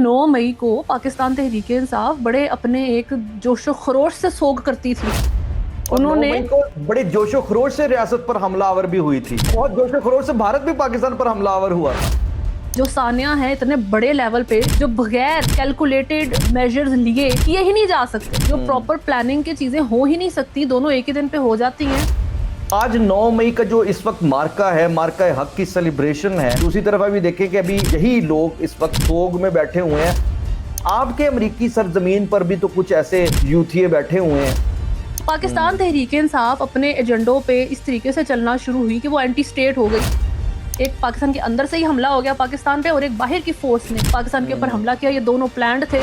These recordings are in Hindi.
9 मई को पाकिस्तान तहरीके इंसाफ बड़े अपने एक जोशो खरोश से सोग करती थी। उन्होंने 9 मई को बड़े जोशो खरोश से रियासत पर हमलावर भी हुई थी। बहुत जोशो खरोश से भारत भी पाकिस्तान पर हमलावर हुआ। जो सानिया है इतने बड़े लेवल पे जो बगैर कैलकुलेटेड मेजर्स लिए किए ही नहीं जा सकते, जो प्रॉपर प्लानिंग की चीजें हो ही नहीं सकती, दोनों एक ही दिन पे हो जाती हैं। आज 9 मई का जो इस वक्त मार्का है, मार्का हक की सेलिब्रेशन है। दूसरी तरफ अभी देखें कि अभी यही लोग इस वक्त सोग में बैठे हुए हैं। आपके अमरीकी सरजमीन पर भी तो कुछ ऐसे यूथिये बैठे हुए हैं। पाकिस्तान तहरीके इंसाफ अपने एजेंडों पे इस तरीके से चलना शुरू हुई कि वो एंटी स्टेट हो गई। एक पाकिस्तान के अंदर से ही हमला हो गया पाकिस्तान पे, और एक बाहर की फोर्स ने पाकिस्तान के ऊपर हमला किया। ये दोनों प्लान्ड थे।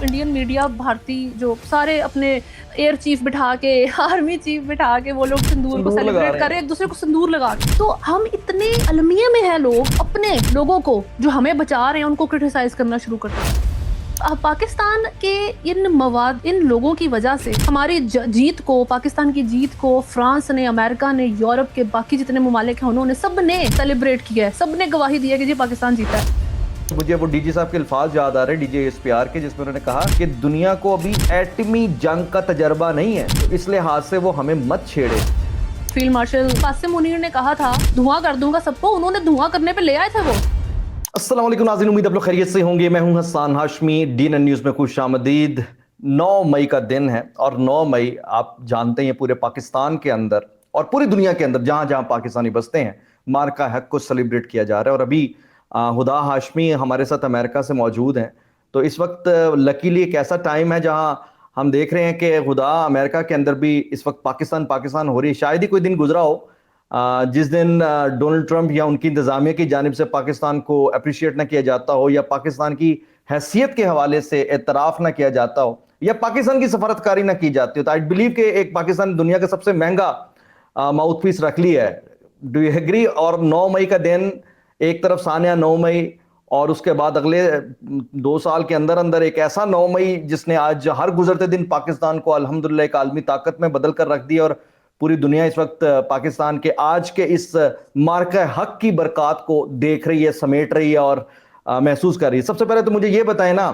इंडियन मीडिया, भारतीय जो सारे अपने एयर चीफ बिठा के, आर्मी चीफ बिठा के वो लोग सिंदूर को सेलिब्रेट कर रहे हैं, एक दूसरे को सिंदूर लगा के। तो हम इतने अलमिया में हैं, लोग अपने लोगों को जो हमें बचा रहे हैं उनको क्रिटिसाइज करना शुरू करते हैं। पाकिस्तान के इन लोगों की वजह से हमारी जीत को, पाकिस्तान की जीत को फ्रांस ने, अमेरिका ने, यूरोप के बाकी जितने ममालिक हैं उन्होंने सब ने सेलिब्रेट किया है, सब ने गवाही दी है कि जी पाकिस्तान जीता है। मुझे वो डीजी साहब के अल्फाज याद आ रहे, डीजे एसपीआर के, जिसमें उन्होंने कहा कि दुनिया को अभी एटमी जंग का तजर्बा नहीं है, तो इस लिहाज से वो हमें मत छेड़े। फील्ड मार्शल कासिम मुनीर ने कहा था धुआं कर दूंगा सबको, उन्होंने धुआं करने पे ले आए थे वो। अस्सलाम वालेकुम नाज़रीन, उम्मीद आप लोग खैरियत से होंगे। मैं हूं हसन हाशमी, डीएनएन न्यूज़ में खुशामदीद। 9 मई का दिन है और 9 मई आप जानते हैं पूरे पाकिस्तान के अंदर और पूरी दुनिया के अंदर जहां जहां पाकिस्तानी बसते हैं, मार्का हक को सेलिब्रेट किया जा रहा है। और अभी हुदा हाशमी हमारे साथ अमेरिका से मौजूद हैं। तो इस वक्त लकीली एक ऐसा टाइम है जहां हम देख रहे हैं कि हुदा अमेरिका के अंदर भी इस वक्त पाकिस्तान हो रही है। शायद ही कोई दिन गुजरा हो जिस दिन डोनाल्ड ट्रंप या उनकी इंतजामिया की जानिब से पाकिस्तान को अप्रिशिएट ना किया जाता हो, या पाकिस्तान की हैसियत के हवाले से एतराफ़ ना किया जाता हो, या पाकिस्तान की सफारतकारी ना की जाती हो। तो आई बिलीव कि एक पाकिस्तान दुनिया का सबसे महंगा माउथ पीस रख लिया है। Do you agree? और 9 मई का दिन, एक तरफ सानिया 9 मई, और उसके बाद अगले 2 साल के अंदर अंदर एक ऐसा 9 मई जिसने आज हर गुजरते दिन पाकिस्तान को अल्हम्दुलिल्लाह एक आलमी ताकत में बदल कर रख दिया। और पूरी दुनिया इस वक्त पाकिस्तान के आज के इस मार्का हक की बरक़ात को देख रही है, समेट रही है और महसूस कर रही है। सबसे पहले तो मुझे ये बताएं ना,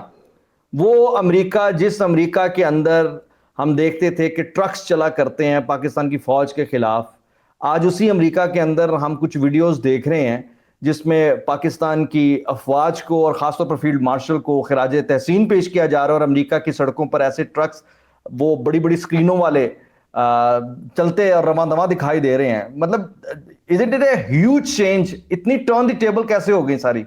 वो अमेरिका, जिस अमेरिका के अंदर हम देखते थे कि ट्रक्स चला करते हैं पाकिस्तान की फौज के खिलाफ, आज उसी अमेरिका के अंदर हम कुछ वीडियोस देख रहे हैं जिसमें पाकिस्तान की अफवाज को और ख़ासतौर पर फील्ड मार्शल को खिराज तहसीन पेश किया जा रहा है। और अमेरिका की सड़कों पर ऐसे ट्रक्स, वो बड़ी बड़ी स्क्रीनों वाले चलते और रवां दवा दिखाई दे रहे हैं। मतलब is it a huge change? इतनी टर्न द टेबल कैसे हो गई सारी?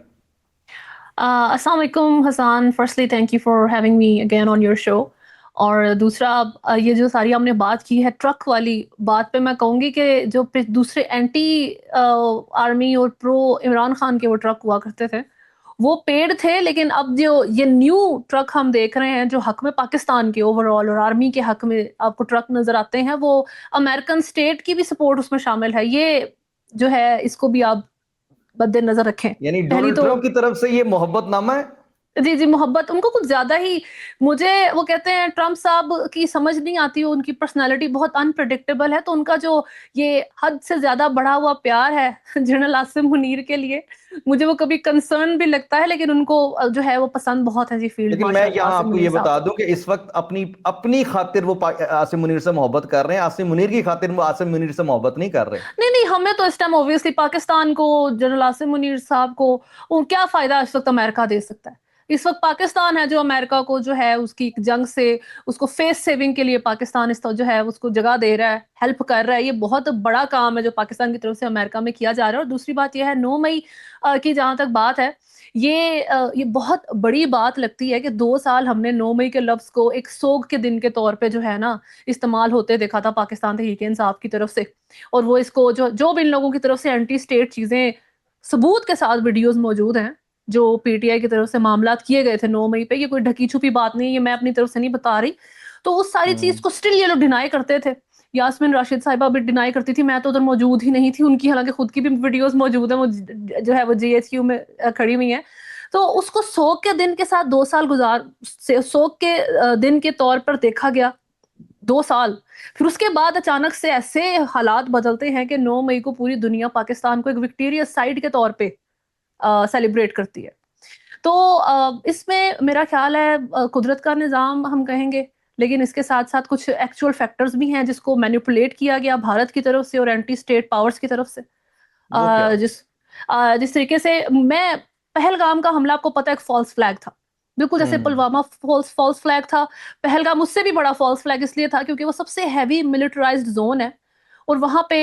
अस्सलाम वालेकुम Hasan, firstly thank you for having me again on your show. और दूसरा, ये जो सारी हमने बात की है ट्रक वाली बात पे, मैं कहूँगी कि जो दूसरे एंटी आर्मी और प्रो इमरान खान के वो ट्रक हुआ करते थे वो पेड थे, लेकिन अब जो ये न्यू ट्रक हम देख रहे हैं जो हक में पाकिस्तान के ओवरऑल और आर्मी के हक में आपको ट्रक नजर आते हैं, वो अमेरिकन स्टेट की भी सपोर्ट उसमें शामिल है। ये जो है इसको भी आप मद्देनजर रखें। यानी पहली डोनाल्ड तो ट्रंप की तरफ से ये मोहब्बतनामा है। जी जी, मोहब्बत उनको कुछ ज्यादा ही, मुझे वो कहते हैं ट्रम्प साहब की समझ नहीं आती, उनकी पर्सनालिटी बहुत अनप्रेडिक्टेबल है। तो उनका जो ये हद से ज्यादा बढ़ा हुआ प्यार है जनरल आसिम मुनीर के लिए, मुझे वो कभी कंसर्न भी लगता है, लेकिन उनको जो है वो पसंद बहुत है जी फील्ड लेकिन मैं मार्शल यहाँ आसिम आपको ये मुनीर साहब। बता दूं कि इस वक्त अपनी अपनी खातिर वो आसिम मुनीर से मोहब्बत कर रहे हैं। आसिम मुनीर की खातिर वो आसिम मुनीर से मोहब्बत नहीं कर रहे। नहीं नहीं, हमें तो इस टाइम ऑब्वियसली पाकिस्तान को, जनरल आसिम मुनीर साहब को वो क्या फायदा इस वक्त अमेरिका दे सकता है? इस वक्त पाकिस्तान है जो अमेरिका को जो है उसकी एक जंग से, उसको फेस सेविंग के लिए पाकिस्तान इस जो है उसको जगह दे रहा है, हेल्प कर रहा है। ये बहुत बड़ा काम है जो पाकिस्तान की तरफ से अमेरिका में किया जा रहा है। और दूसरी बात यह है, 9 मई की जहां तक बात है, ये बहुत बड़ी बात लगती है कि 2 साल हमने 9 मई के लफ्ज को एक सोग के दिन के तौर पे जो है ना इस्तेमाल होते देखा था पाकिस्तान तहरीक इंसाफ की तरफ से। और वो इसको जो भी इन लोगों की तरफ से एंटी स्टेट चीजें सबूत के साथ वीडियोस मौजूद हैं जो पीटीआई की तरफ से मामला किए गए थे 9 मई पे, ये कोई ढकी छुपी बात नहीं है, ये मैं अपनी तरफ से नहीं बता रही। तो उस सारी चीज को स्टिल ये लोग डिनाई करते थे। यास्मीन राशिद साहिबा भी डिनाई करती थी, मैं तो उधर मौजूद ही नहीं थी, उनकी हालांकि खुद की भी वीडियोस मौजूद है, वो जो है वो जीएचक्यू में खड़ी हुई है। तो उसको सोग के दिन के साथ 2 साल सोग के दिन के तौर पर देखा गया 2 साल। फिर उसके बाद अचानक से ऐसे हालात बदलते हैं कि 9 मई को पूरी दुनिया पाकिस्तान को एक विक्टोरियस साइड के तौर पे सेलिब्रेट करती है। तो इसमें मेरा ख्याल है कुदरत का निज़ाम हम कहेंगे, लेकिन इसके साथ-साथ कुछ एक्चुअल फैक्टर्स भी हैं जिसको मैनिपुलेट किया गया भारत की तरफ से और एंटी स्टेट पावर्स की तरफ से। वो क्या? जिस जिस तरीके से मैं पहलगाम का हमला आपको पता है एक फ़ॉल्स फ्लैग था। बिल्कुल जैसे हम्म। पुलवामा फ़ॉल्स फ़ॉल्स फ्लैग था, पहलगाम उससे भी बड़ा फ़ॉल्स फ्लैग इसलिए था क्योंकि वो सबसे हेवी मिलिटराइज़्ड ज़ोन है और वहाँ पे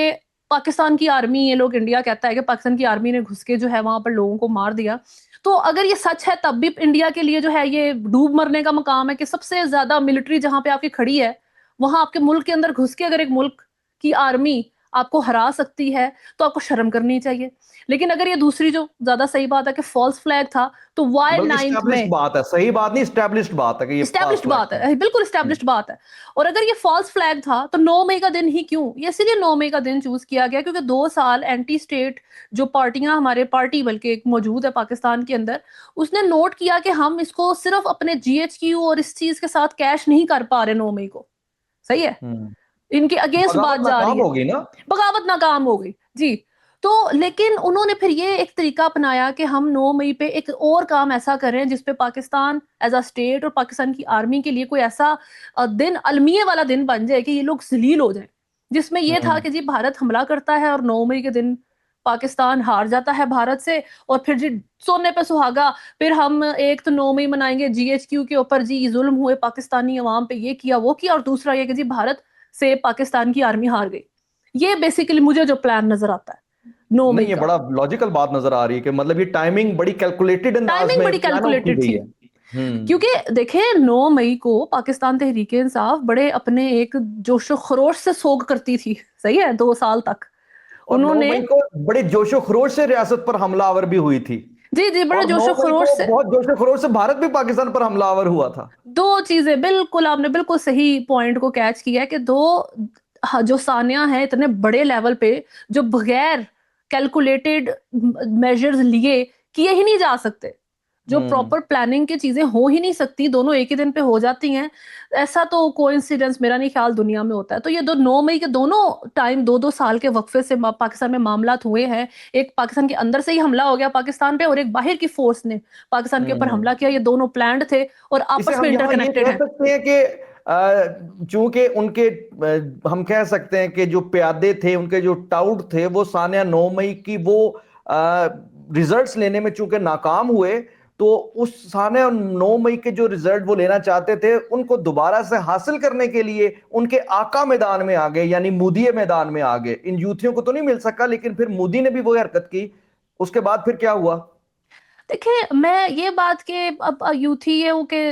पाकिस्तान की आर्मी ये लोग इंडिया कहता है कि पाकिस्तान की आर्मी ने घुस के जो है वहाँ पर लोगों को मार दिया। तो अगर ये सच है तब भी इंडिया के लिए जो है ये डूब मरने का मकाम है कि सबसे ज़्यादा मिलिट्री जहाँ पे आपकी खड़ी है, वहाँ आपके मुल्क के अंदर घुस के अगर एक मुल्क की आर्मी आपको हरा सकती है, तो आपको शर्म करनी चाहिए। लेकिन अगर ये दूसरी जो ज़्यादा सही बात है कि फ़ॉल्स फ्लैग था, तो व्हाई बल्कि 9th स्टैब्लिश्ड में बात है, सही बात नहीं, स्टैब्लिश्ड बात है कि ये फॉल्स एस्टैब्लिश्ड फ्लैग बात था। है, बिल्कुल एस्टैब्लिश्ड बात है। और अगर ये फ़ॉल्स फ्लैग था, तो 9 मई का दिन ही क्यों? ये इसीलिए 9 मई का दिन चूज़ किया गया क्योंकि 2 साल एंटी स्टेट जो पार्टियाँ हमारे पार्टी बल्कि एक मौजूद है पाकिस्तान के अंदर, उसने नोट किया कि हम इसको सिर्फ़ अपने जीएचक्यू और इस चीज़ के साथ कैश नहीं कर पा रहे 9 मई को। सही है? हम्म। इनके अगेंस्ट बात बगावत जा रही नाकाम है। होगी ना। बगावत नाकाम हो गई। जी। तो लेकिन उन्होंने फिर ये एक तरीका अपनाया कि हम 9 मई पे एक और काम ऐसा करें जिस पे पाकिस्तान एज़ अ स्टेट और पाकिस्तान की आर्मी के लिए कोई ऐसा दिन अलमिये वाला दिन बन जाए कि ये लोग ज़लील हो जाएँ। जिसमें ये था हम्म। कि जी भारत हमला करता है और 9 मई के दिन पाकिस्तान हार जाता है भारत से और फिर जी सोने पे सुहागा फिर हम एक तो 9 मई मनाएँगे जीएचक्यू के ऊपर जी ज़ुल्म हुए पाकिस्तानी अवाम पे ये किया, वो किया और दूसरा ये कि जी भारत से पाकिस्तान की आर्मी हार गई। ये बेसिकली मुझे जो प्लान नज़र आता है, 9 नहीं, मई ये का। बड़ा लॉजिकल बात नजर आ रही है कि मतलब ये टाइमिंग बड़ी कैलकुलेटेड अंदाज टाइमिंग में बड़ी प्लान आउट की कैलकुलेटेड गई थी। है। हम्म। क्योंकि देखिए 9 मई को पाकिस्तान तहरीक-ए-इंसाफ बड़े अपने एक जोश-ओ-खरोश से सोग करती थी, सही है? 2 साल तक। और 9 उन्होंने मई को बड़े जोशो खरोश से रियासत पर हमलावर भी हुई थी। जी, जी, बड़े और 9 मई जोश-ओ-खरोश को से बहुत जोशो खरोश से भारत भी पाकिस्तान पर हमलावर हुआ था। 2 चीज़ें बिल्कुल आपने बिल्कुल सही पॉइंट को कैच किया है कि 2 जो सानिया हैं इतने बड़े लेवल पे जो बगैर कैलकुलेटेड मेजर्स लिए किए ही नहीं जा सकते। जो हम्म। प्रॉपर प्लानिंग की चीज़ें हो ही नहीं सकती, दोनों एक ही दिन पे हो जाती हैं। ऐसा तो कोइंसिडेंस मेरा नहीं ख्याल दुनिया में होता है। तो ये 9 मई के दोनों टाइम 2-2 साल के वक़्फ़े से पाकिस्तान में मामलात हुए हैं। एक पाकिस्तान के अंदर से ही हमला हो गया पाकिस्तान पे और एक बाहर की फ़ोर्स ने पाकिस्तान के ऊपर हम्म। हमला किया। ये दोनों प्लान्ड थे और इसे आपस हम में यहाँ ये इंटरकनेक्टेड कह हैं। सकते हैं कि चूंकि उनके हम कह सकते हैं कि जो प्यादे थे, उनके जो टाउट थे, वो सानिया 9 मई की वो रिजल्ट्स लेने में चूंकि नाकाम हुए, तो उस सानिया 9 मई के जो रिजल्ट वो लेना चाहते थे उनको दोबारा से हासिल करने के लिए उनके आका मैदान में आ गए, यानी मोदी मैदान में आ गए। इन यूथियों को तो नहीं मिल सका, लेकिन फिर मोदी ने भी वो हरकत की। उसके बाद फिर क्या हुआ? देखिए, मैं ये बात कि अब यूथियों के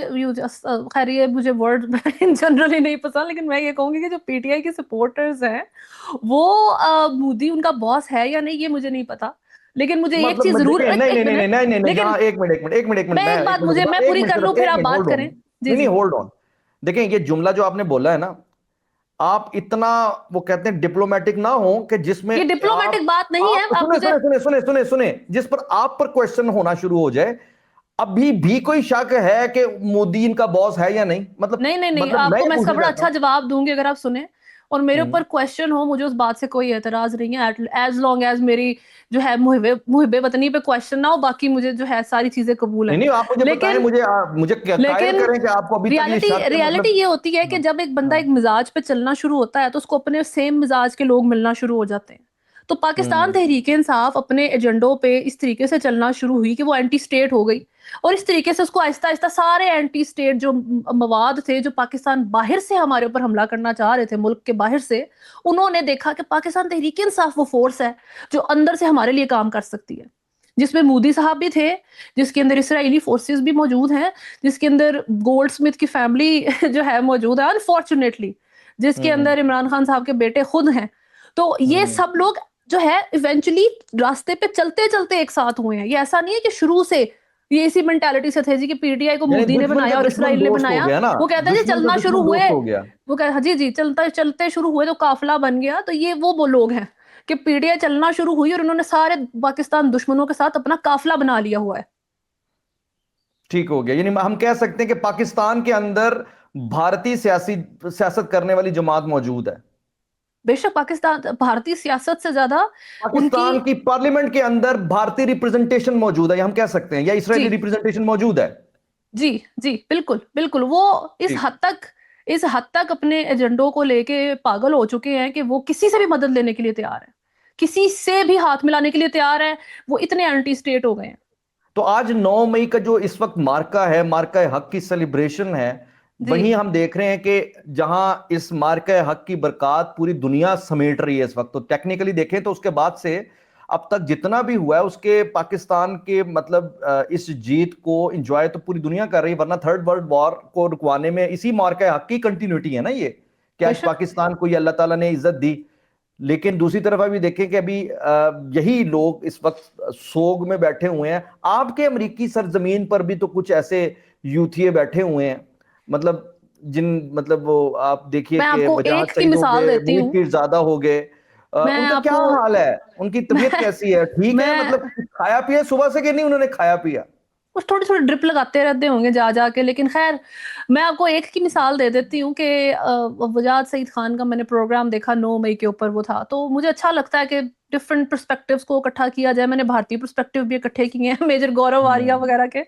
खैर ये मुझे वर्ड इन जनरली नहीं पसंद लेकिन मैं ये कहूँगी कि जो पीटीआई के सपोर्टर्स हैं, वो मोदी उनका बॉस है या नहीं ये मुझे नहीं पता। लेकिन मुझे एक चीज़ मतलब ज़रूर देखिए, एक नहीं नहीं एक नहीं नहीं मिनट नहीं नहीं नहीं, लेकिन यहाँ एक मिनट एक मिनट एक मिनट एक मिनट, मैं मैं एक एक बात मिनट मुझे दोबारा, मैं एक पूरी मिनट कर लूँ सिर्फ फिर एक आप मिनट, बात होल्ड ऑन। करें। जी, नहीं नहीं, जी। Hold on. देखें, ये जुमला जो आपने बोला है ना, आप इतना वो कहते हैं डिप्लोमेटिक ना हो कि जिसमें ये डिप्लोमैटिक बात नहीं आप है, आप सुने मुझे सुने सुने सुने सुने सुने जिस पर आप पर क्वेश्चन होना शुरू हो जाए। अभी भी कोई शक है कि मोदी इनका बॉस है या नहीं? मतलब नहीं, नहीं, नहीं, मैं आपको ये मैं इसका पूछना बड़ा चाहता अच्छा हूं। जवाब दूँगी अगर आप सुने और मेरे हम्म। ऊपर क्वेश्चन हो, मुझे उस बात से कोई एतराज़ नहीं है एज़ लॉन्ग एज़ मेरी जो है मुहिबे वतनी पे क्वेश्चन ना हो, बाकी मुझे जो है सारी चीज़ें कबूल हैं। नहीं नहीं, आप मुझे बताएं, लेकिन मुझे कायल लेकिन करें कि आपको अभी तक ये रियलिटी शक है, रियलिटी मतलब। ये होती है कि हाँ। जब एक बंदा हाँ। एक मिजाज पे चलना शुरू होता है तो उसको अपने सेम मिजाज के लोग मिलना शुरू हो जाते हैं। तो पाकिस्तान हम्म। तहरीक इंसाफ अपने एजेंडों पे इस तरीके से चलना शुरू हुई कि वो एंटी स्टेट हो गई और इस तरीके से उसको आहिस्ता आहिस्ता सारे एंटी स्टेट जो मवाद थे जो पाकिस्तान बाहर से हमारे ऊपर हमला करना चाह रहे थे मुल्क के बाहर से उन्होंने देखा कि पाकिस्तान तहरीक इंसाफ वो फोर्स है जो अंदर से हमारे लिए काम कर सकती है जिसमें मोदी साहब भी थे जिसके अंदर इसराइली फोर्सेस भी मौजूद हैं जिसके अंदर गोल्ड स्मिथ की फैमिली जो है मौजूद है अनफॉर्चुनेटली जिसके हम्म। अंदर इमरान खान साहब के बेटे खुद हैं तो ये हम्म। सब लोग जो है इवेंचुअली रास्ते पे चलते चलते एक साथ हुए हैं ये ऐसा नहीं है कि शुरू से ये इसी मेंटालिटी से थे जी कि पीटीआई को यानी मोदी ने दुश्मन का बनाया और दुश्मन इसराइल ने दोस्त हो बनाया गया ना। वो कहते हैं जी दुश्मन का चलना शुरू दुश्मन हुए दोस्त हो गया। वो कह हाँ जी जी चलते चलते शुरू हुए तो काफिला बन गया तो ये वो लोग हैं कि पीटीआई चलना शुरू हुई और उन्होंने सारे पाकिस्तान दुश्मनों के साथ अपना काफिला बना लिया हुआ है ठीक हो गया, यानी हम कह सकते हैं कि पाकिस्तान के अंदर भारतीय सियासी सियासत करने वाली जमात मौजूद है। बेशक पाकिस्तान भारतीय सियासत से ज्यादा उनकी, पाकिस्तान की पार्लियामेंट के अंदर भारतीय रिप्रेजेंटेशन मौजूद है, हम कह सकते हैं, या इजरायली जी रिप्रेजेंटेशन मौजूद है। जी जी, बिल्कुल बिल्कुल, वो इस जी। हद तक, इस हद तक अपने एजेंडों को लेके पागल हो चुके हैं कि वो किसी से भी मदद लेने के लिए तैयार है, किसी से भी हाथ मिलाने के लिए तैयार है। वो इतने एंटी स्टेट हो गए हैं। तो आज 9 मई का जो इस वक्त मार्का है, मार्का हक की सेलिब्रेशन है, जी वहीं हम देख रहे हैं कि जहां इस मार्का हक की बरकत पूरी दुनिया समेट रही है इस वक्त, तो टेक्निकली देखें तो उसके बाद से अब तक जितना भी हुआ है उसके पाकिस्तान के मतलब इस जीत को एंजॉय तो पूरी दुनिया कर रही है, वरना थर्ड वर्ल्ड वॉर को रुकवाने में इसी मार्का हक की कंटिन्यूटी है ना ये, कि आज बेशक। पाकिस्तान को ये अल्लाह ताला ने इज्जत दी। लेकिन दूसरी तरफ अभी देखें कि अभी यही लोग इस वक्त सोग में बैठे हुए हैं। आपके अमरीकी सरजमीन पर भी तो कुछ ऐसे यूथिये बैठे हुए हैं, मतलब जिन मतलब वो आप देखिए मैं कि आपको वजाहत एक की सईद हो मिसाल गए, देती मुनीर हूँ। पीरजादा हो गए, मैं उनका क्या आपको हाल है, उनकी तबीयत मैं कैसी है, ठीक है, मैं मतलब खाया पिया सुबह से कि नहीं उन्होंने खाया पिया? कुछ थोड़ी थोड़ी ड्रिप लगाते रहते होंगे जा जाके, लेकिन खैर, मैं आपको एक की मिसाल दे देती हूँ कि वजाद सईद खान का मैंने प्रोग्राम देखा, 9 मई के ऊपर वो था, तो मुझे अच्छा लगता है कि डिफरेंट पर्सपेक्टिव्स को इकट्ठा किया जाए। मैंने भारतीय पर्सपेक्टिव भी इकट्ठे किए हैं मेजर गौरव आर्या हम्म। वगैरह के,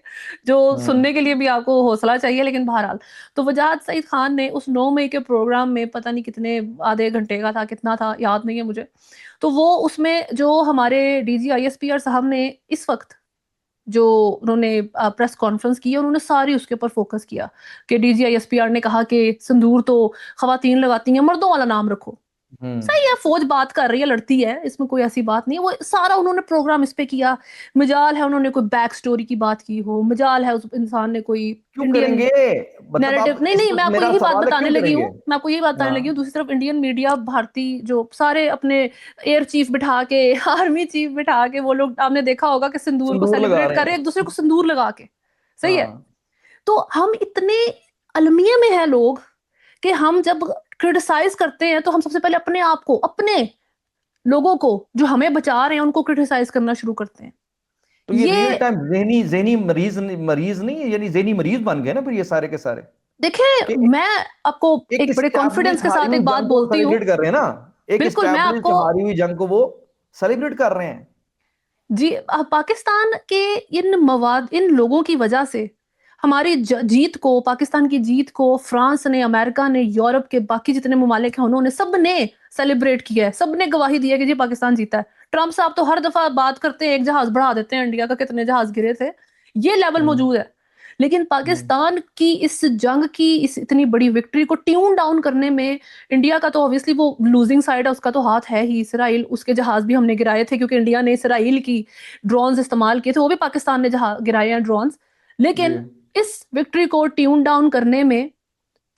जो हम्म। सुनने के लिए भी आपको हौसला चाहिए, लेकिन बहरहाल। तो वजाद सईद खान ने उस 9 मई के प्रोग्राम में, पता नहीं कितने, आधे घंटे का था, कितना था याद नहीं है मुझे, तो वो उसमें जो हमारे DGISPR साहब ने इस वक्त जो उन्होंने प्रेस कॉन्फ्रेंस की है, उन्होंने सारी उसके ऊपर फोकस किया कि DGISPR ने कहा कि संदूर तो खवातीन लगाती हैं, मर्दों वाला नाम रखो। हम्म। सही है, फौज बात कर रही है, लड़ती है, इसमें कोई ऐसी बात नहीं है। वो सारा उन्होंने प्रोग्राम इस पे किया। मजाल है उन्होंने कोई बैक स्टोरी की बात की हो, मजाल है उस इंसान ने कोई क्यों इंडियन करेंगे? मतलब नैरेटिव, आप नहीं इस नहीं, मैं वक्त, आपको मेरा यही बात सवाल है, बताने क्यों लगी हूँ, करेंगे? मैं आपको यही बात बताने लगी हूँ। हाँ। दूसरी तरफ इंडियन मीडिया, भारतीय जो सारे अपने एयर चीफ बिठा के आर्मी चीफ बिठा के, वो लोग आपने देखा होगा कि सिंदूर को संदूर लगा सेलिब्रेट रहे कर रहे हैं। हैं एक दूसरे को सिंदूर लगा के। सही है। हाँ। तो हम इतने अलमिया में हैं लोग कि हम जब क्रिटिसाइज करते हैं तो हम सबसे पहले अपने आप को, अपने लोगों को जो हमें बचा रहे हैं उनको क्रिटिसाइज करना शुरू करते हैं। तो ये रियल ये टाइम जहनी जहनी मरीज मरीज नहीं है, यानी जहनी मरीज बन गए ना फिर ये सारे के सारे, देखिए, कि मैं आपको एक एक बड़े स्टैब्लिश कॉन्फिडेंस के हारी साथ हुई एक बात जंग को बोलती हूँ। सेलिब्रेट कर रहे हैं ना, एक बिल्कुल, मैं स्टैब्लिश आपको, हारी हुई जंग को वो सेलिब्रेट कर रहे हैं। जी, पाकिस्तान के इन मवाद, इन लोगों की वजह से हमारी जीत को, पाकिस्तान की जीत को फ्रांस ने, अमेरिका ने, यूरोप के बाकी जितने ममालिक हैं, उन्होंने सब ने सेलिब्रेट किया है, सब ने गवाही दी है कि जी पाकिस्तान जीता है। ट्रंप साहब तो हर दफा बात करते हैं, एक जहाज बढ़ा देते हैं इंडिया का, कितने जहाज गिरे थे, ये लेवल हम्म। मौजूद है। लेकिन हम्म। पाकिस्तान की इस जंग की, इस इतनी बड़ी विक्ट्री को ट्यून डाउन करने में इंडिया का तो ऑब्वियसली वो लूजिंग साइड है, उसका तो हाथ है ही। इसराइल, उसके जहाज भी हमने गिराए थे, क्योंकि इंडिया ने इसराइल की ड्रोन्स इस्तेमाल किए थे, वो भी पाकिस्तान ने जहां गिराए हैं ड्रोन्स। जी। लेकिन इस विक्ट्री को ट्यून डाउन करने में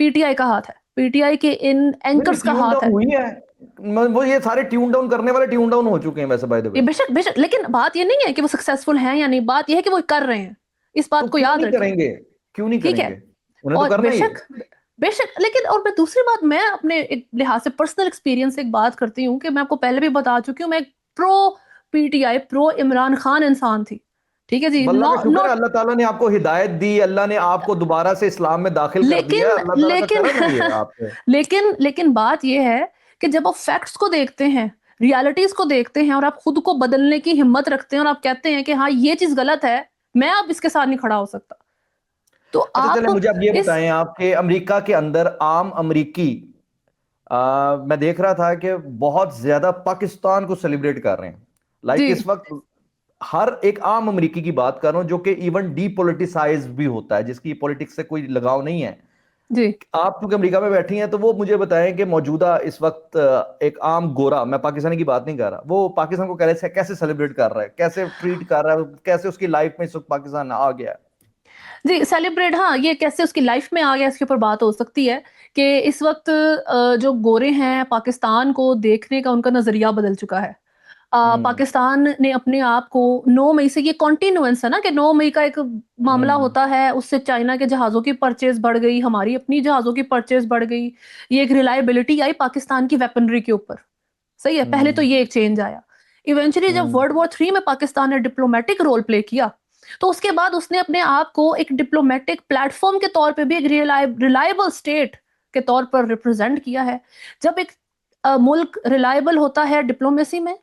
पीटीआई का हाथ है, पीटीआई के इन नहीं नहीं, एंकर्स का ट्यून हाथ डाउन है। हुई है, वो ये सारे ट्यून डाउन करने वाले ट्यून डाउन हो चुके हैं वैसे, बाय द ये वे। बेशक बेशक, लेकिन बात ये नहीं है कि वो सक्सेसफुल हैं या नहीं, बात ये है कि वो कर रहे हैं। इस तो बात को क्यों याद नहीं रखें। करेंगे? क्यों नहीं ठीक है। करेंगे? उन्हें तो और करना ही है। बेशक, बेशक, लेकिन और मैं दूसरी बात, मैं अपने एक लिहाज से पर्सनल एक्सपीरियंस से एक बात करती हूँ कि मैं आपको पहले भी बता चुकी हूँ, मैं pro PTI, pro Imran Khan इंसान थी। ठीक है जी, अल्लाह का नॉट शुक्र है, नॉट, अल्लाह ताला ने आपको हिदायत दी, अल्लाह ने आपको दोबारा से इस्लाम में दाखिल कर दिया लेकिन है, अल्लाह ताला का लेकिन करम है ये आप पे। लेकिन बात यह है कि जब आप फैक्ट्स को देखते हैं, रियलिटीज को देखते हैं, और आप खुद को बदलने की हिम्मत रखते हैं, और आप कहते हैं कि हाँ ये चीज गलत है, मैं अब इसके साथ नहीं खड़ा हो सकता, तो अच्छा चले, आप मुझे अब ये इस, बताएं, आपके अमेरिका के अंदर आम अमेरिकी, मैं देख रहा था कि बहुत ज्यादा पाकिस्तान को सेलिब्रेट कर रहे हैं, जी लाइक इस वक्त हर एक आम अमेरिकी की बात कर रहा हूं जो कि इवन डीपोलिटिसाइज भी होता है, जिसकी पॉलिटिक्स से कोई लगाव नहीं है। जी आप क्योंकि अमेरिका में बैठी हैं तो वो मुझे बताएं कि मौजूदा इस वक्त एक आम गोरा, मैं पाकिस्तानी की बात नहीं कर रहा, वो पाकिस्तान को कैसे कैसे सेलिब्रेट कर रहा है, कैसे ट्रीट कर रहा है, कैसे उसकी लाइफ में इस वक्त पाकिस्तान आ गया है? जी, सेलिब्रेट, हाँ, ये कैसे उसकी लाइफ में आ गया, इसके ऊपर बात हो सकती है कि इस वक्त जो गोरे हैं, पाकिस्तान को देखने का उनका नजरिया बदल चुका है। हम्म। पाकिस्तान ने अपने आप को 9 मई से, ये कॉन्टिन्यूएंस है ना, कि 9 मई का एक मामला हम्म। होता है, उससे चाइना के जहाज़ों की परचेज बढ़ गई, हमारी अपनी जहाज़ों की परचेज बढ़ गई, ये एक रिलायबिलिटी आई पाकिस्तान की वेपनरी के ऊपर। सही है, पहले तो हम्म। ये एक चेंज आया। इवेंचुअली जब हम्म। वर्ल्ड वॉर 3 में पाकिस्तान ने डिप्लोमेटिक रोल प्ले किया, तो उसके बाद उसने अपने आप को एक डिप्लोमेटिक प्लेटफॉर्म के तौर पे भी एक रिलायबल स्टेट के तौर पर रिप्रेजेंट किया है। जब एक मुल्क रिलायबल होता है डिप्लोमेसी में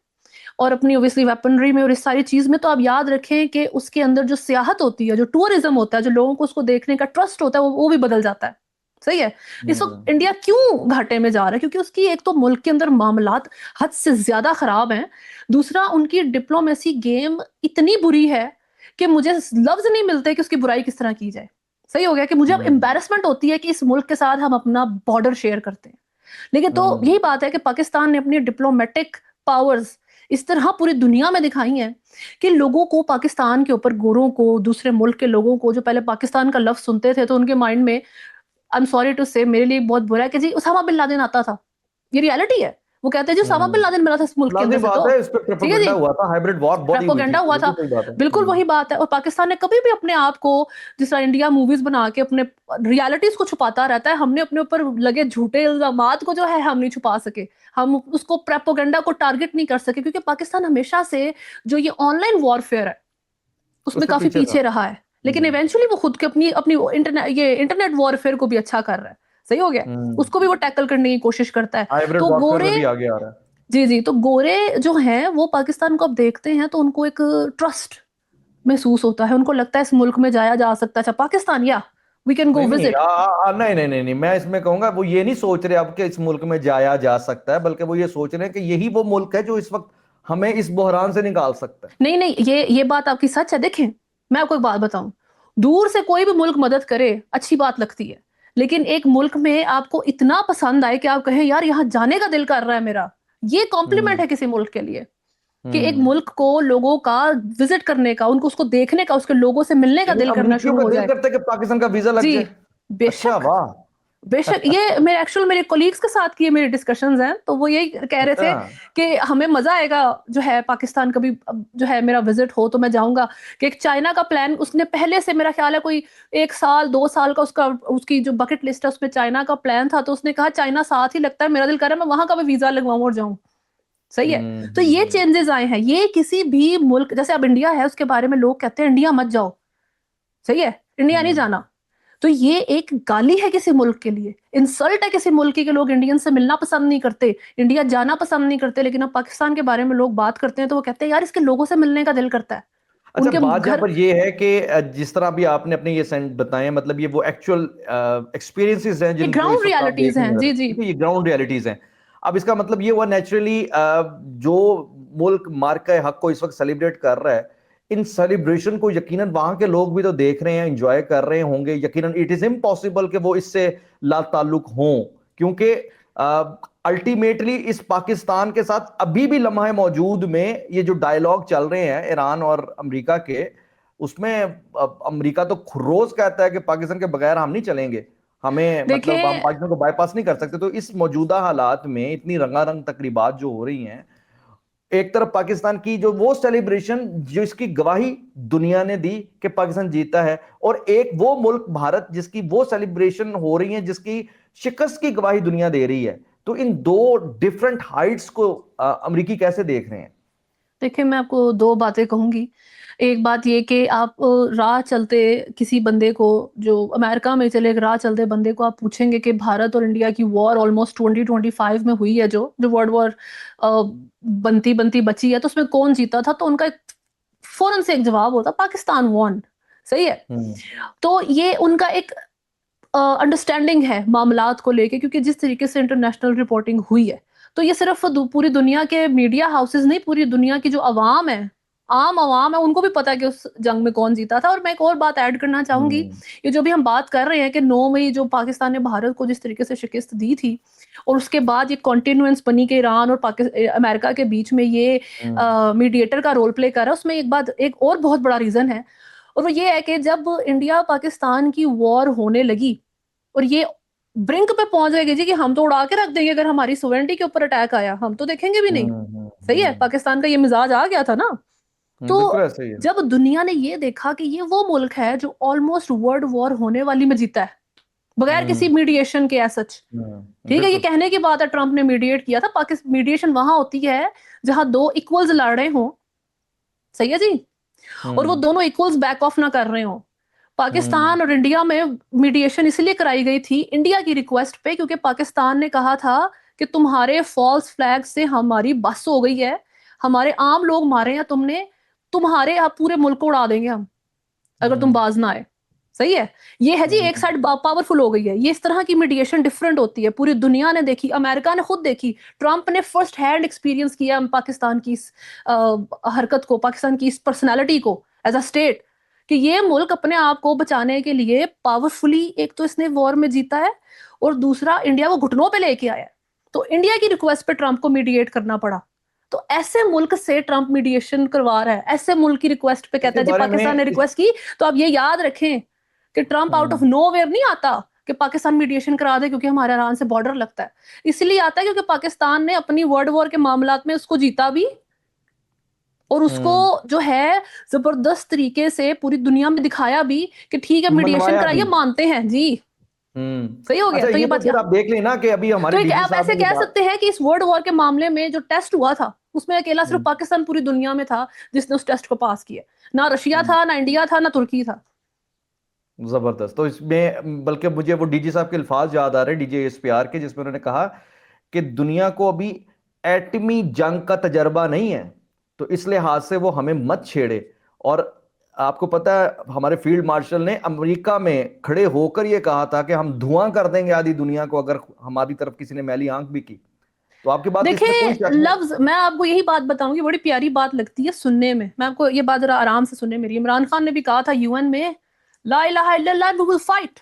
और अपनी ऑब्वियसली वेपनरी में और इस सारी चीज में, तो आप याद रखें कि उसके अंदर जो सियाहत होती है, जो टूरिज्म होता है, जो लोगों को उसको देखने का ट्रस्ट होता है, वो भी बदल जाता है। सही है। इस वक्त इंडिया क्यों घाटे में जा रहा है? क्योंकि उसकी एक तो मुल्क के अंदर मामलात हद से ज्यादा खराब हैं, दूसरा उनकी डिप्लोमेसी गेम इतनी बुरी है कि मुझे लफ्ज नहीं मिलते कि उसकी बुराई किस तरह की जाए। सही हो गया कि मुझे अब एम्बैरेसमेंट होती है कि इस मुल्क के साथ हम अपना बॉर्डर शेयर करते हैं। लेकिन तो यही बात है कि पाकिस्तान ने अपनी डिप्लोमेटिक पावर्स इस तरह पूरी दुनिया में दिखाई हैं कि लोगों को पाकिस्तान के ऊपर, गोरों को, दूसरे मुल्क के लोगों को जो पहले पाकिस्तान का लफ्ज सुनते थे तो उनके माइंड में, आई एम सॉरी टू से, मेरे लिए बहुत बुरा है कि जी उसामा बिन लादेन आता था। ये रियलिटी है। वो कहते हैं जी उसामा बिन लादेन मिला था इस मुल्क के अंदर लाजिम से। बात तो है, इस पे ठीक है जी, प्रोपेगेंडा हुआ था, हाइब्रिड वॉर बड़ी हुई थी, प्रोपेगेंडा हुआ था, बिल्कुल सही बात है। बिल्कुल वही बात है। और पाकिस्तान ने कभी भी अपने आप को, जिस तरह इंडिया मूवीज बना के अपने रियलिटीज को छुपाता रहता है, हमने अपने ऊपर लगे झूठे इल्जामात को जो है हम नहीं छुपा सके, हम उसको प्रोपेगेंडा को टारगेट नहीं कर सके, क्योंकि पाकिस्तान हमेशा से जो ये ऑनलाइन वॉरफेयर है उसमें उससे काफी पीछे था। पीछे रहा है। लेकिन इवेंचुअली वो खुद के अपनी अपनी इंटरनेट वॉरफेयर को भी अच्छा कर रहा है। सही हो गया। उसको भी वो टैकल करने की कोशिश करता है। हाइब्रिड तो वॉरफेयर गोरे, में भी आगे आ रहा है। जी जी, तो गोरे जो हैं वो पाकिस्तान को अब देखते हैं तो उनको एक ट्रस्ट महसूस होता है, उनको लगता है इस मुल्क में जाया जा सकता है। अच्छा पाकिस्तान, या वी कैन गो नहीं नहीं विजिट। नहीं नहीं नहीं नहीं, मैं इसमें कहूंगा वो ये नहीं सोच रहे अब कि इस मुल्क में जाया जा सकता है, बल्कि वो ये सोच रहे हैं कि यही वो मुल्क है जो इस वक्त हमें इस बहरान से निकाल सकता है। नहीं नहीं, ये बात आपकी सच है। देखें, मैं आपको एक बात बताऊं, दूर से कोई भी मुल्क मदद करे अच्छी बात लगती है, लेकिन एक मुल्क में आपको इतना पसंद आए कि आप कहें यार यहाँ जाने का दिल कर रहा है मेरा, ये कॉम्प्लीमेंट हम्म है किसी मुल्क के लिए। कि एक हम्म। मुल्क को, लोगों का विजिट करने का, उनको उसको देखने का, उसके लोगों से मिलने का यानी दिल करना अमरीकियों शुरू का हो दिल जाए। करता है कि पाकिस्तान का वीजा लग जी, जाए। अच्छा बेशक, वाह। बेशक। ये मेरे कोलीग्स के साथ की मेरी डिस्कशंस हैं, तो वो यही कह रहे अच्छा। थे कि हमें मजा आएगा जो है पाकिस्तान कभी जो है मेरा विजिट हो तो मैं जाऊंगा। कि एक चाइना का प्लान उसने पहले से, मेरा ख्याल है कोई 1 साल 2 साल का उसका, उसकी जो बकेट लिस्ट है उसमें चाइना का प्लान था, तो उसने कहा चाइना साथ ही लगता है, मेरा दिल कर रहा है मैं वहां का भी वीजा लगवाऊं और जाऊं। सही है। तो ये हम्म। चेंजेस आए हैं। ये किसी भी मुल्क, जैसे अब इंडिया है उसके बारे में लोग कहते हैं इंडिया मत जाओ, सही है, इंडिया नहीं हम्म। जाना, तो ये एक गाली है किसी मुल्क के लिए, इंसल्ट है किसी मुल्क की कि लोग इंडियन से मिलना पसंद नहीं करते, इंडिया जाना पसंद नहीं करते। लेकिन अब पाकिस्तान के बारे में लोग बात करते हैं तो वो कहते हैं यार इसके लोगों से मिलने का दिल करता है, अच्छा, उनके बात यहाँ घर। पर ये है कि जिस तरह भी आपने अपने ये सेंट बताए, मतलब ये वो एक्चुअल एक्सपीरियंसेस हैं ये जिनको इस ग्राउंड वक्त आप देख रियलिटीज रहे हैं। हैं, जी जी। ठीक है, ये ग्राउंड रियलिटीज हैं। अब इसका मतलब ये हुआ नेचुरली जो मुल्क मार्का हक को इस वक्त सेलिब्रेट कर रहा है, इन सेलिब्रेशन को यकीनन वहां के लोग भी तो देख रहे हैं, एंजॉय कर रहे होंगे। यकीनन इट इज इम्पॉसिबल कि वो इससे ला ताल्लुक हों, क्योंकि अल्टीमेटली इस पाकिस्तान के साथ अभी भी लम्हा मौजूद में ये जो डायलॉग चल रहे हैं ईरान और अमेरिका के, उसमें अमेरिका तो रोज कहता है कि पाकिस्तान के बगैर हम नहीं चलेंगे, हमें मतलब हम देखिए, पाकिस्तान को बाईपास नहीं कर सकते। तो इस मौजूदा हालात में इतनी रंगारंग तकरीबात जो हो रही हैं, एक तरफ पाकिस्तान की जो वो सेलिब्रेशन जो इसकी गवाही दुनिया ने दी कि पाकिस्तान जीता है, और एक वो मुल्क भारत जिसकी वो सेलिब्रेशन हो रही है जिसकी शिकस्त की गवाही दुनिया दे रही है। तो इन दो डिफरेंट हाइट्स को अमेरिकी कैसे देख रहे हैं? देखिए मैं आपको दो बातें कहूंगी। एक बात ये कि आप राह चलते किसी बंदे को, जो अमेरिका में चले, एक राह चलते बंदे को आप पूछेंगे कि भारत और इंडिया की वॉर ऑलमोस्ट 2025 में हुई है, जो जो वर्ल्ड वॉर बनती बनती बची है, तो उसमें कौन जीता था, तो उनका एक फौरन से एक जवाब होता पाकिस्तान वॉन। सही है। तो ये उनका एक अंडरस्टैंडिंग है मामलात को लेके, क्योंकि जिस तरीके से इंटरनेशनल रिपोर्टिंग हुई है, तो ये सिर्फ पूरी दुनिया के मीडिया हाउसेस नहीं, पूरी दुनिया की जो अवाम है, आम अवाम है, उनको भी पता है कि उस जंग में कौन जीता था। और मैं एक और बात ऐड करना चाहूंगी, ये जो भी हम बात कर रहे हैं कि 9 मई जो पाकिस्तान ने भारत को जिस तरीके से शिकस्त दी थी, और उसके बाद ये कॉन्टिन्यूएंस बनी कि ईरान और अमेरिका के बीच में ये मीडिएटर का रोल प्ले कर रहा है, उसमें एक बात, एक और बहुत बड़ा रीजन है, और वो ये है कि जब इंडिया पाकिस्तान की वॉर होने लगी और ये ब्रिंक पे पहुंच गए जी कि हम तो उड़ा के रख देंगे अगर हमारी सोवेरेनिटी के ऊपर अटैक आया, हम तो देखेंगे भी नहीं। सही है, पाकिस्तान का ये मिजाज आ गया था ना। तो बिल्कुल ऐसा ही है। जब दुनिया ने ये देखा कि ये वो मुल्क है जो ऑलमोस्ट वर्ल्ड वॉर होने वाली में जीता है बगैर किसी मीडिएशन के, एज सच, ठीक है, ये बिल्कुल। कहने की बात है, ट्रंप ने मीडिएट किया था। पाकिस्तान मीडिएशन वहां होती है जहां दो इक्वल्स लड़ रहे हों, सही है जी, और वो दोनों इक्वल्स बैक ऑफ ना कर रहे हों। पाकिस्तान और इंडिया में मीडिएशन इसलिए कराई गई थी इंडिया की रिक्वेस्ट पे, क्योंकि पाकिस्तान ने कहा था कि तुम्हारे फॉल्स फ्लैग से हमारी बस हो गई है, हमारे आम लोग मारे हैं तुमने, तुम्हारे आप पूरे मुल्क को उड़ा देंगे हम अगर तुम बाज ना आए। सही है, ये है जी, एक साइड पावरफुल हो गई है। ये इस तरह की मीडिएशन डिफरेंट होती है, पूरी दुनिया ने देखी, अमेरिका ने खुद देखी, ट्रंप ने फर्स्ट हैंड एक्सपीरियंस किया पाकिस्तान की इस हरकत को, पाकिस्तान की इस पर्सनालिटी को एज अ स्टेट, कि ये मुल्क अपने आप को बचाने के लिए पावरफुली, एक तो इसने वॉर में जीता है और दूसरा इंडिया को घुटनों पे लेके आया है। तो इंडिया की रिक्वेस्ट पे ट्रंप को मीडिएट करना पड़ा। तो ऐसे मुल्क से ट्रंप मीडिएशन करवा रहा है, ऐसे मुल्क की रिक्वेस्ट पे कहता है जी पाकिस्तान ने रिक्वेस्ट की। तो आप ये याद रखें कि ट्रंप आउट ऑफ नोवेयर नहीं आता कि पाकिस्तान मीडिएशन करा दे क्योंकि हमारे ईरान से बॉर्डर लगता है, इसलिए आता है क्योंकि पाकिस्तान ने अपनी वर्ल्ड वॉर के मामलात में उसको जीता भी और उसको जो है जबरदस्त तरीके से पूरी दुनिया में दिखाया भी कि ठीक है मीडिएशन मनवाया कराइए, भी। मानते हैं जी। सही हो गया। अच्छा, तो ये ये तो बात फिर आप देख लेना कि अभी तो हमारे एक डीजी आप साहब ऐसे ने ये कह बात। सकते हैं कि इस वर्ल्ड वॉर के मामले में जो टेस्ट हुआ था उसमें अकेला सिर्फ पाकिस्तान पूरी दुनिया में था जिसने उस टेस्ट को पास किया, ना रशिया था, ना इंडिया था, ना तुर्की था। जबरदस्त। तो इसमें बल्कि मुझे वो डीजी साहब के अल्फाज याद आ रहे हैं, डीजी एसपीआर के, जिसमें उन्होंने कहा कि दुनिया को अभी एटमी जंग का तजर्बा नहीं है, तो इस लिहाज से वो हमें मत छेड़े। और आपको पता है हमारे फील्ड मार्शल ने अमेरिका में खड़े होकर ये कहा था कि हम धुआं कर देंगे आधी दुनिया को अगर हमारी तरफ किसी ने मैली आंख भी की। तो आपकी बात इसमें कोई देखिए शक नहीं। लफ्ज, मैं आपको यही बात बताऊंगी, बड़ी प्यारी बात लगती है सुनने में, मैं आपको ये बात जरा आराम से सुने मेरी। इमरान खान ने भी कहा था यूएन में, ला इलाहा इल्लल्लाह वी विल फाइट।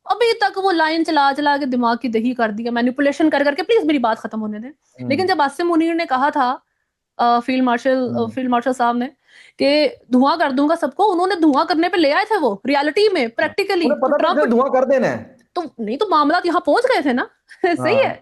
अभी तक वो लाइन चला चला के दिमाग की दही कर दिया, मैनिपुलेशन कर करके। प्लीज मेरी बात खत्म होने दें। लेकिन जब आसिम मुनीर ने कहा था फील्ड मार्शल साहब ने कि धुआं कर दूंगा सबको, उन्होंने धुआं करने पे ले आए थे वो रियलिटी में प्रैक्टिकली। उन्हें तो पता था ट्रंप इसने धुआं कर देना है। तो नहीं, तो मामला यहाँ पहुंच गए थे ना। सही है। हाँ,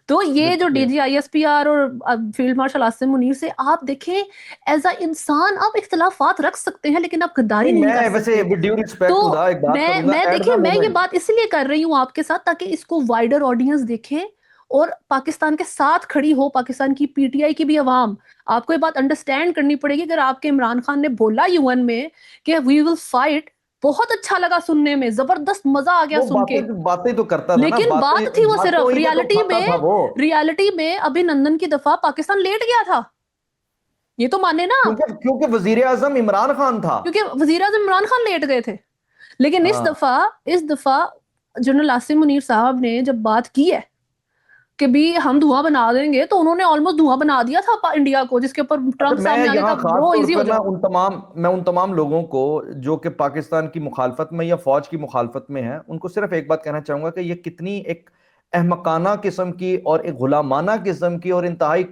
तो ये जो बिल्कुल है। डीजी आईएसपीआर और फील्ड मार्शल आसिम मुनीर से आप देखें, एज अ इंसान आप इख्तलाफात रख सकते हैं लेकिन आप गद्दारी नहीं, नहीं कर मैं वैसे सकते। विद ड्यू तो रिस्पेक्ट खुदा एक बात करूंगा, मैं एट देखिए, द मैं ये मोमेंट। बात इसलिए कर रही हूँ आपके साथ ताकि इसको वाइडर ऑडियंस देखे और पाकिस्तान के साथ खड़ी हो, पाकिस्तान की पीटीआई की भी आवाम। आपको ये बात अंडरस्टैंड करनी पड़ेगी। अगर आपके इमरान खान ने बोला यूएन में कि वी विल फाइट, बहुत अच्छा लगा सुनने में, जबरदस्त मजा आ गया वो सुन के। बातें तो करता था ना, लेकिन बात थी वो सिर्फ बातों ही में तो रियलिटी खाता था में, वो। रियलिटी में अभिनंदन की दफा पाकिस्तान लेट गया था, ये तो माने ना आप। क्योंकि वजीर आजम इमरान खान था। क्योंकि वजीर आजम इमरान खान लेट गए थे। लेकिन हाँ, इस दफा जनरल आसिम मुनीर साहब ने जब बात की है कि भी हम धुआं बना देंगे, तो उन्होंने ऑलमोस्ट धुआं बना दिया था इंडिया को, जिसके ऊपर अच्छा, ट्रंप मैं साहब ने आगे यहाँ कहा खास ब्रो तौर इजी हो पर ना जाओ। उन तमाम लोगों को जो कि पाकिस्तान की मुखालफत में या फौज की मुखालफत में हैं, उनको सिर्फ एक बात कहना चाहूंगा कि ये कितनी एक अहमकाना किस्म की और एक गुलामाना किस्म की और इंतहाई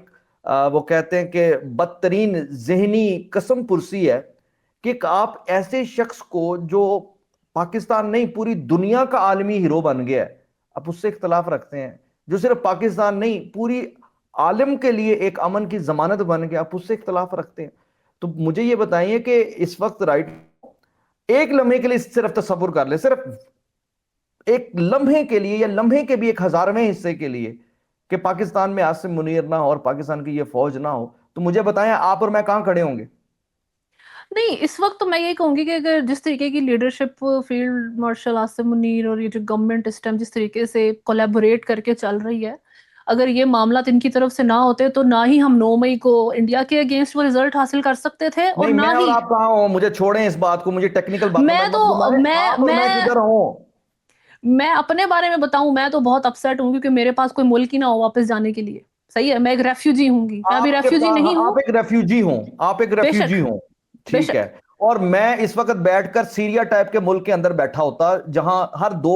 वो कहते हैं कि बदतरीन जहनी कसम पुरसी है कि आप ऐसे शख्स को जो पाकिस्तान नहीं पूरी दुनिया का आलमी हीरो बन गया है, आप उससे इख्तलाफ रखते हैं। जो सिर्फ पाकिस्तान नहीं पूरी आलम के लिए एक अमन की जमानत बन गया, आप उससे इख्तलाफ रखते हैं। तो मुझे ये बताइए कि इस वक्त राइट, एक लम्हे के लिए सिर्फ तसव्वुर कर ले, सिर्फ एक लम्हे के लिए या लम्हे के भी एक हजारवें हिस्से के लिए कि पाकिस्तान में आसिम मुनीर ना हो और पाकिस्तान की ये फौज ना हो, तो मुझे बताएं आप और मैं कहां खड़े होंगे। नहीं, इस वक्त तो मैं ये कहूंगी कि अगर जिस तरीके की leadership field marshal Asim Munir और ये जो गवर्नमेंट इस टाइम जिस तरीके से कोलैबोरेट करके चल रही है, अगर ये मामला इनकी तरफ से ना होते तो ना ही हम 9 मई को इंडिया के अगेंस्ट वो रिजल्ट हासिल कर सकते थे और नहीं, ना मैं और ही आप कहां हो, मुझे छोड़ें इस बात को, मुझे टेक्निकल बातों में मैं मत तो घुमाएं। आप और मैं किधर हूं। मैं अपने बारे में बताऊं, मैं तो बहुत अपसेट हूँ क्योंकि मेरे पास कोई मुल्क ही ना हो वापस जाने के लिए। सही है, मैं एक रेफ्यूजी हूंगी, मैं अभी आपके रेफ्यूजी पास नहीं हूँ। आप एक रेफ्यूजी हो, आप एक बेशक, रेफ्यूजी हो, ठीक है। बेशक। और मैं इस वक्त बैठकर सीरिया टाइप के मुल्क के अंदर बैठा होता जहां हर 2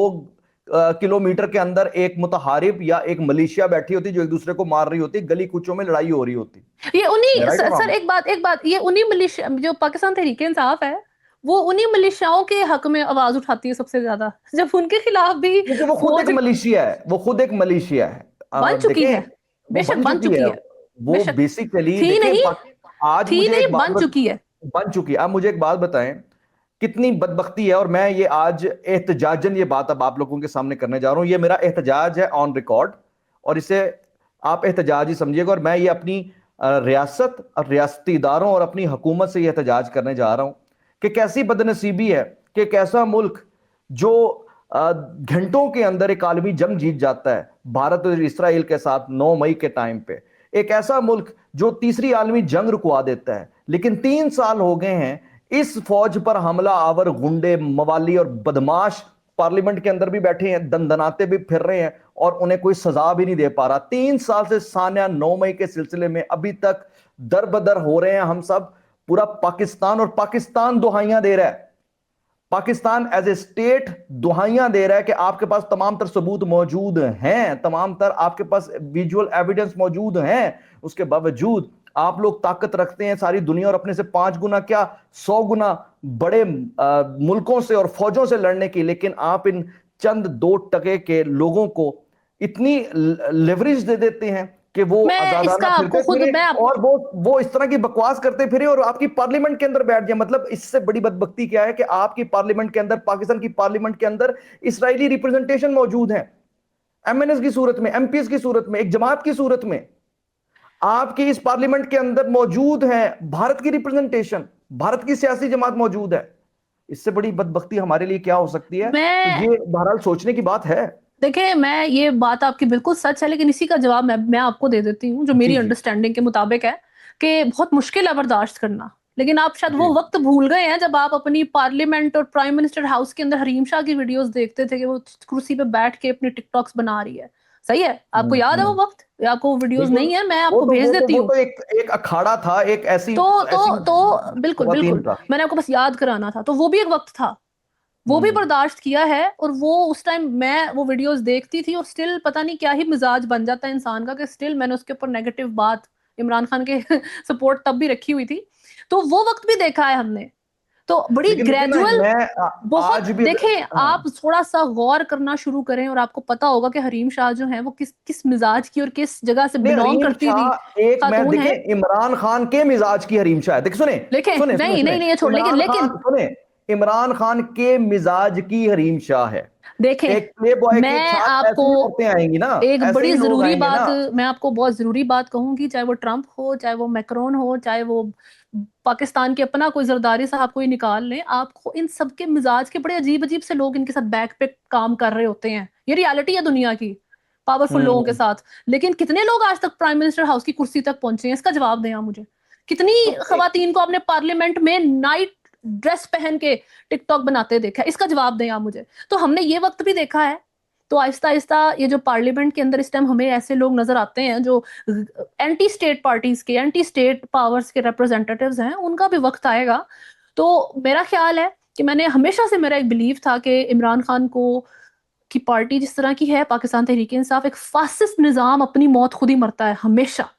किलोमीटर के अंदर एक मुतहारिब या एक मलेशिया बैठी होती जो एक दूसरे को मार रही होती, गली कूचों में लड़ाई हो रही होती। ये उन्हीं राइट सर, एक बात, ये उन्हीं मिलिशिया जो पाकिस्तान तहरीक इंसाफ है, वो उन्हीं मिलिशियाओं के हक में आवाज उठाती है सबसे ज्यादा, जब उनके खिलाफ भी क्योंकि वो खुद एक फौज मलेशिया है, वो खुद एक मलेशिया है। बन चुकी देखें, है। वो बेशक बन बन चुकी है। चुकी है। वो बेशक बेसिकली थी देखें नहीं, आज थी मुझे नहीं, एक बात बन चुकी है। बन चुकी है। आप मुझे एक बात बताएं, कितनी बदबख्ती है। और मैं ये आज एहतजाजन ये बात अब आप लोगों के सामने करने जा रहा हूं, ये मेरा एहतजाज है ऑन रिकॉर्ड, और इसे आप एहतजाज ही समझिएगा। और मैं ये अपनी रियासत और रियासती इदारों और अपनी हुकूमत से ये एहतजाज करने जा रहा हूं कि कैसी बदनसीबी है कि एक ऐसा मुल्क जो घंटों के अंदर एक आलमी जंग जीत जाता है भारत और इसराइल के साथ 9 मई के टाइम पे। एक ऐसा मुल्क जो तीसरी आलमी जंग रुकवा देता है, लेकिन 3 साल हो गए हैं इस फौज पर हमला आवर गुंडे, मवाली और बदमाश पार्लियामेंट के अंदर भी बैठे हैं, दंदनाते भी फिर रहे हैं और उन्हें कोई सजा भी नहीं दे पा रहा। 3 साल से सानिया 9 मई के सिलसिले में अभी तक दर बदर हो रहे हैं हम सब। पूरा पाकिस्तान, और पाकिस्तान दुहाइयां दे रहा है, पाकिस्तान एज ए स्टेट दुहाइयां दे रहा है कि आपके पास तमाम तर सबूत मौजूद हैं, तमाम तर आपके पास विजुअल एविडेंस मौजूद हैं, उसके बावजूद आप लोग ताकत रखते हैं सारी दुनिया और अपने से 5 गुना क्या 100 गुना बड़े मुल्कों से और फौजों से लड़ने की, लेकिन आप इन चंद 2% के लोगों को इतनी लेवरेज दे देते हैं कि वो आजादाना फिरते फिरे और वो इस तरह की बकवास करते फिरे और आपकी पार्लियामेंट के अंदर बैठ जाए। मतलब इससे बड़ी बदबख्ती क्या है कि आपकी पार्लियामेंट के अंदर, पाकिस्तान की पार्लियामेंट के अंदर इस्राएली रिप्रेजेंटेशन मौजूद है, एमएनएस की सूरत में, एमपीएस की सूरत में, एक जमात की सूरत में। आपकी इस पार्लियामेंट के अंदर मौजूद है भारत की रिप्रेजेंटेशन, भारत की सियासी जमात मौजूद है। इससे बड़ी बदबख्ती हमारे लिए क्या हो सकती है? तो ये बहरहाल सोचने की बात है। देखिए, मैं ये बात आपकी बिल्कुल सच है, लेकिन इसी का जवाब मैं आपको दे देती हूँ जो मेरी अंडरस्टैंडिंग के मुताबिक है कि बहुत मुश्किल है बर्दाश्त करना, लेकिन आप शायद वो वक्त भूल गए हैं जब आप अपनी पार्लियामेंट और प्राइम मिनिस्टर हाउस के अंदर हरीम शाह की वीडियोस देखते थे कि वो कुर्सी पे बैठ के अपनी टिकटॉक्स बना रही है। सही है, आपको याद है वो वक्त? आपको वो वीडियोस नहीं है, मैं आपको भेज देती हूँ। वो तो एक अखाड़ा था, एक ऐसी बिल्कुल मैंने आपको बस याद कराना था। तो वो भी एक वक्त था, वो भी बर्दाश्त किया है, और वो उस टाइम मैं वो वीडियोस देखती थी और स्टिल पता नहीं क्या ही मिजाज बन जाता है इंसान का कि स्टिल मैंने उसके ऊपर नेगेटिव बात इमरान खान के सपोर्ट तब भी रखी हुई थी। तो वो वक्त भी देखा है हमने। तो बड़ी ग्रेजुअल बहुत देखें, आप थोड़ा सा गौर करना शुरू करें और आपको पता होगा कि हरीम शाह जो है वो किस मिजाज की और किस जगह से बिलोंग करती थी। एक मैं देखें इमरान खान के मिजाज की हरीम शाह, देखिए सुने नहीं छोड़, लेकिन सुने, इमरान खान के मिजाज की हरीम शाह है। देखें, एक प्लेबॉय के साथ आपको आएंगी ना, एक बड़ी जरूरी बात, मैं आपको बहुत जरूरी बात कहूंगी, चाहे वो ट्रंप हो, चाहे वो मैक्रोन हो, चाहे वो पाकिस्तान के अपना कोई जरदारी साहब कोई निकाल लें, आपको इन सबके मिजाज के बड़े अजीब अजीब से लोग इनके साथ बैक पे काम कर रहे होते हैं। ये रियलिटी है दुनिया की, पावरफुल लोगों के साथ। लेकिन कितने लोग आज तक प्राइम मिनिस्टर हाउस की कुर्सी तक पहुंचे हैं, इसका जवाब दें आप मुझे। कितनी खवातीन को आपने पार्लियामेंट में नाइट ड्रेस पहन के टिकटॉक बनाते देखा है, इसका जवाब दें आप मुझे। तो हमने ये वक्त भी देखा है। तो आहिस्ता आहिस्ता ये जो पार्लियामेंट के अंदर इस टाइम हमें ऐसे लोग नजर आते हैं जो एंटी स्टेट पार्टीज के, एंटी स्टेट पावर्स के रिप्रेजेंटेटिव्स हैं, उनका भी वक्त आएगा। तो मेरा ख्याल है कि मैंने हमेशा से, मेरा एक बिलीव था कि इमरान खान को की पार्टी जिस तरह की है, पाकिस्तान तहरीक इंसाफ, एक फासिस्ट निजाम अपनी मौत खुद ही मरता है हमेशा।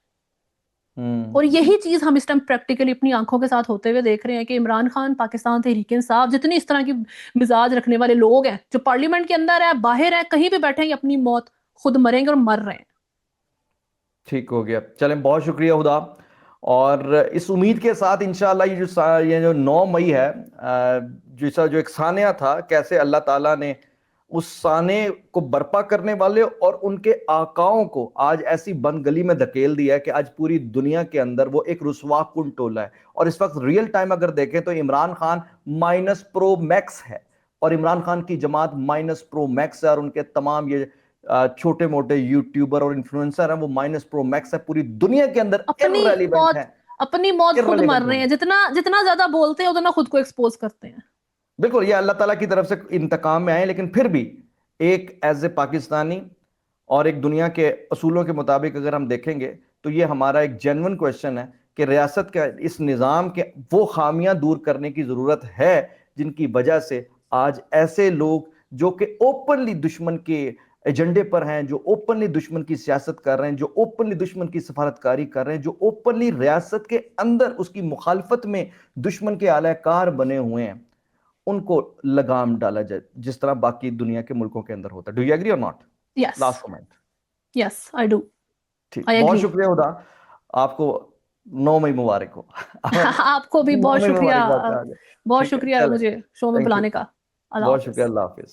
और यही चीज हम इस टाइम प्रैक्टिकली अपनी आंखों के साथ होते हुए देख रहे हैं कि इमरान खान, पाकिस्तान तहरीक इंसाफ, जितनी इस तरह की मिजाज रखने वाले लोग हैं जो पार्लियामेंट के अंदर है, बाहर है, कहीं भी बैठे हैं, अपनी मौत खुद मरेंगे और मर रहे हैं। ठीक हो गया, चलें, बहुत शुक्रिया हुदा। और इस उम्मीद के साथ इंशाल्लाह ये जो 9 मई है, जो एक सानिया था, कैसे अल्लाह ताला ने उस साने को बर्पा करने वाले और उनके आकाओं को आज ऐसी बंद गली में धकेल दिया है कि आज पूरी दुनिया के अंदर वो एक रुस्वा कुन टोला है। और इस वक्त रियल टाइम अगर देखें तो इमरान खान -प्रो मैक्स है और इमरान खान की जमात -प्रो मैक्स है और उनके तमाम ये छोटे मोटे यूट्यूबर और इन्फ्लुएंसर हैं वो -प्रो मैक्स है, पूरी दुनिया के अंदर अपनी मौत खुद मर रहे हैं। जितना ज्यादा बोलते हैं उतना खुद को एक्सपोज करते हैं। बिल्कुल, ये अल्लाह ताला की तरफ से इंतकाम में आए, लेकिन फिर भी एक एज ए पाकिस्तानी और एक दुनिया के असूलों के मुताबिक अगर हम देखेंगे तो ये हमारा एक जेन्युइन क्वेश्चन है कि रियासत के इस निज़ाम के वो खामियां दूर करने की ज़रूरत है जिनकी वजह से आज ऐसे लोग जो कि ओपनली दुश्मन के एजेंडे पर हैं, जो ओपनली दुश्मन की सियासत कर रहे हैं, जो ओपनली दुश्मन की सफारतकारी कर रहे हैं, जो ओपनली रियासत के अंदर उसकी मुखालफत में दुश्मन के आलाकार बने हुए हैं, उनको लगाम डाला जाए जिस तरह बाकी दुनिया के मुल्कों के अंदर होता है। डू यू एग्री और not? Yes, last comment. Yes, I do. ठीक, बहुत शुक्रिया हुदा, आपको 9 मई मुबारक हो। आपको भी बहुत शुक्रिया, बहुत शुक्रिया मुझे शो में बुलाने का। बहुत शुक्रिया, अल्लाह हाफिज।